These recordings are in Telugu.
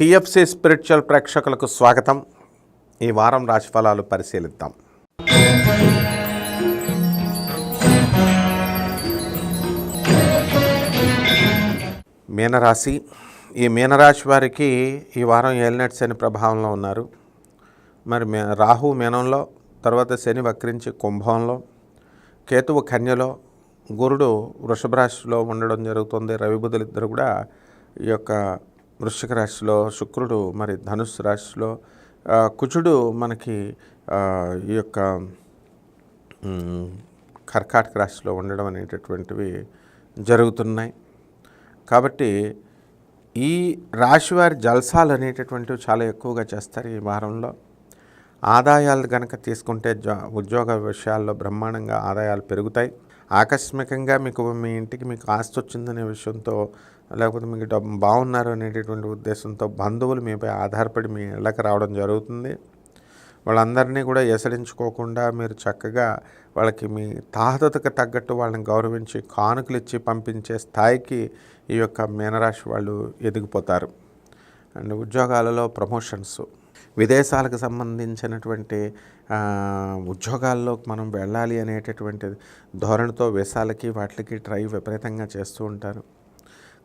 టిఎఫ్సి స్పిరిచువల్ ప్రేక్షకులకు స్వాగతం. ఈ వారం రాశిఫలాలు పరిశీలిద్దాం. మీనరాశి. ఈ మీనరాశి వారికి ఈ వారం ఏలినాటి శని ప్రభావంలో ఉన్నారు. మరి రాహు మీనంలో, తర్వాత శని వక్రించి కుంభంలో, కేతువు కన్యలో, గురుడు వృషభ రాశిలో ఉండడం జరుగుతుంది. రవి బుధులు ఇద్దరు కూడా ఈ యొక్క వృశ్చిక రాశిలో, శుక్రుడు మరి ధనుస్సు రాశిలో, కుజుడు మనకి ఈ యొక్క కర్కాటక రాశిలో ఉండడం అనేటటువంటివి జరుగుతున్నాయి. కాబట్టి ఈ రాశివారి జల్సాలు అనేటటువంటివి చాలా ఎక్కువగా చేస్తారు. ఈ వారంలో ఆదాయాలు కనుక తీసుకుంటే ఉద్యోగ విషయాల్లో బ్రహ్మాండంగా ఆదాయాలు పెరుగుతాయి. ఆకస్మికంగా మీ ఇంటికి మీకు ఆస్తి వచ్చిందనే విషయంతో, లేకపోతే మీకు డబ్బు బాగున్నారు అనేటటువంటి ఉద్దేశంతో బంధువులు మీపై ఆధారపడి మీ ఇళ్ళకి రావడం జరుగుతుంది. వాళ్ళందరినీ కూడా ఎసడించుకోకుండా మీరు చక్కగా వాళ్ళకి మీ తాహతకు తగ్గట్టు వాళ్ళని గౌరవించి కానుకలు ఇచ్చి పంపించే స్థాయికి ఈ యొక్క మీనరాశి వాళ్ళు ఎదిగిపోతారు. అండ్ ఉద్యోగాలలో ప్రమోషన్స్, విదేశాలకు సంబంధించినటువంటి ఉద్యోగాల్లో మనం వెళ్ళాలి అనేటటువంటి ధోరణితో వీసాలకి వాటికి ట్రై విపరీతంగా చేస్తూ ఉంటారు.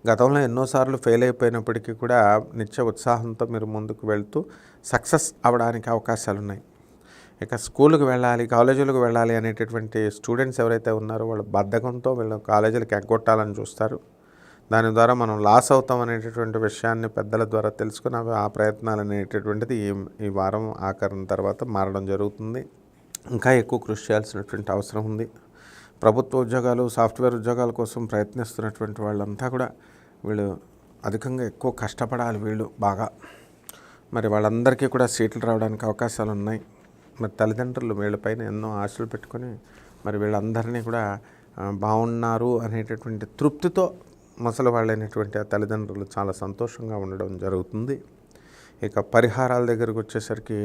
గతంలో ఎన్నోసార్లు ఫెయిల్ అయిపోయినప్పటికీ కూడా నిత్య ఉత్సాహంతో మీరు ముందుకు వెళ్తూ సక్సెస్ అవ్వడానికి అవకాశాలు ఉన్నాయి. ఇక స్కూళ్ళకు వెళ్ళాలి, కాలేజీలకు వెళ్ళాలి అనేటటువంటి స్టూడెంట్స్ ఎవరైతే ఉన్నారో వాళ్ళు బద్ధకంతో వీళ్ళు కాలేజీలకు ఎగ్గొట్టాలని చూస్తారు. దాని ద్వారా మనం లాస్ అవుతాం అనేటటువంటి విషయాన్ని పెద్దల ద్వారా తెలుసుకుని ఆ ప్రయత్నాలు అనేటటువంటిది ఈ వారం ఆఖరణ తర్వాత మారడం జరుగుతుంది. ఇంకా ఎక్కువ కృషి చేయాల్సినటువంటి అవసరం ఉంది. ప్రభుత్వ ఉద్యోగాలు, సాఫ్ట్వేర్ ఉద్యోగాల కోసం ప్రయత్నిస్తున్నటువంటి వాళ్ళంతా కూడా వీళ్ళు అధికంగా ఎక్కువ కష్టపడాలి. వీళ్ళు బాగా మరి వాళ్ళందరికీ కూడా సీట్లు రావడానికి అవకాశాలు ఉన్నాయి. మరి తల్లిదండ్రులు వీళ్ళపైన ఎన్నో ఆశలు పెట్టుకొని మరి వీళ్ళందరినీ కూడా బాగున్నారు అనేటటువంటి తృప్తితో ముసలి వాళ్ళైనటువంటి ఆ తల్లిదండ్రులు చాలా సంతోషంగా ఉండడం జరుగుతుంది. ఇక పరిహారాల దగ్గరకు వచ్చేసరికి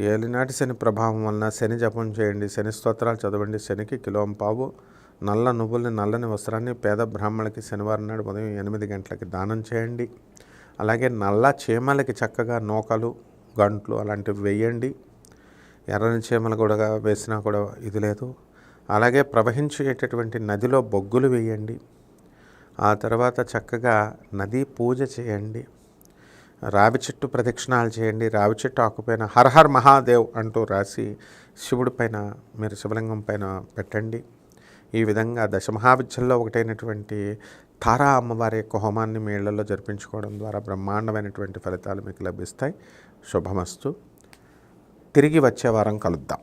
ఏలినాటి శని ప్రభావం వలన శని జపం చేయండి, శని స్తోత్రాలు చదవండి, శనికి కిలోంపావు నల్ల నువ్వుల్ని, నల్లని వస్త్రాన్ని పేద బ్రాహ్మణులకి శనివారం నాడు ఉదయం 8 గంటలకి దానం చేయండి. అలాగే నల్ల చీమలకి చక్కగా నూకలు, గంట్లు అలాంటివి వేయండి. ఎర్రని చీమలు కూడా వేసినా కూడా ఇది లేదు. అలాగే ప్రవహించేటటువంటి నదిలో బొగ్గులు వేయండి. ఆ తర్వాత చక్కగా నదీ పూజ చేయండి. రావి చెట్టు ప్రదక్షిణాలు చేయండి. రావి చెట్టు ఆకుపైన హర్ హర్ మహాదేవ్ అంటూ రాసి శివుడి పైన, మీరు శివలింగం పైన పెట్టండి. ఈ విధంగా దశమహావిద్యల్లో ఒకటైనటువంటి తారా అమ్మవారి యొక్క హోమాన్ని మీ ఇళ్లలో జరిపించుకోవడం ద్వారా బ్రహ్మాండమైనటువంటి ఫలితాలు మీకు లభిస్తాయి. శుభమస్తు. తిరిగి వచ్చే వారం కలుద్దాం.